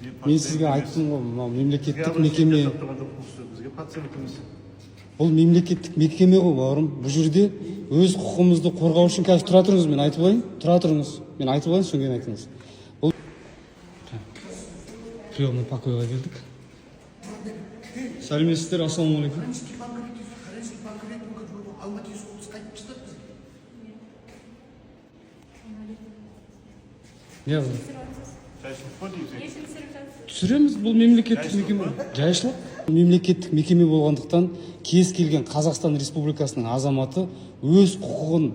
Мен сізге айттым ғой, мынау мемлекеттік мекеме. Бұл мемлекеттік мекеме ғой, бауырым. Бұл жерде өз құқығымызды қорғау үшін қазір тұра тұрыңыз, мен айтып алайын. Тұра тұрыңыз. Мен айтып алайын, содан кейін айтыңыз. Бұл приемный покойға келдік. Сәлеметсіздер, ассалаумағалейкум. Не бұл? Түсіреміз, бұл мемлекеттік мекеме. Жайшылық. Мемлекеттік мекеме болғандықтан кез келген Қазақстан Республикасының азаматы өз құқығын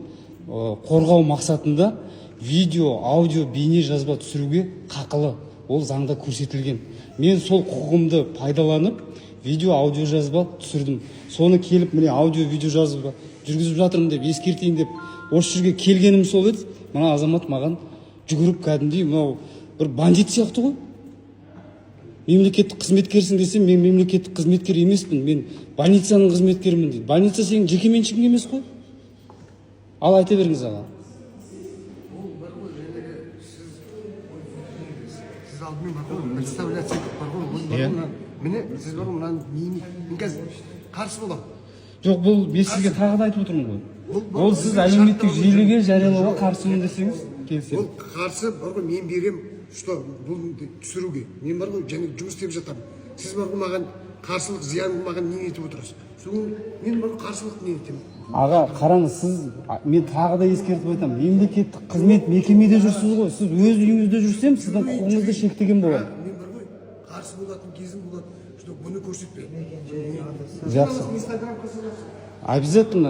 қорғау мақсатында видео, аудио, бейне жазба түсіруге қақылы. Ол заңда көрсетілген. Мен сол құқығымды пайдаланып, видео, аудио жазба түсірдім. Соны келіп, міне аудио, видео жазба жүргізіп жатырмын деп ескертейін деп осы жерге келгенім сол еді. Мына азамат маған жүгіріп кәдімгідей, мынау бір бандит сияқты ғой. Мемлекеттік қызметкерсің десем, мен мемлекеттік қызметкер емеспін, мен больницаның қызметкерімін дейді. Больница сенің жеке меншігің емес қой. Ал айта беріңіз аға. Сіз алдымен бар ғой, представляция бар ғой. Міне, сіз бар ғой, мен қазір қарсы боламын. Жоқ, бұл мен сізге тағы да айтып отырмын ғой. Ол сіз әлеуметтік желіге жариялауға қарсымын десеңіз, келісемін. Ол қарсы бар ғой, мен берем, что бұл түсіруге. Мен бар ғой, және жұмыс істеп жатамын. Сіз бар ғой, маған қарсылық, зиян маған не етіп отырасыз? Соң мен бар қарсылық не етемін? Аға, қараңыз, сіз, мен тағы да ескертіп айтамын. Мемлекеттік қызмет мекемеде жүрсіз ғой. Сіз өз үйіңізде жүрсем, сіздің құқығыңызды шектеген болады. Мен бар ғой, қарсы болатын кезім болады, что бұны көрсетпе. Жақсы. Обязательно.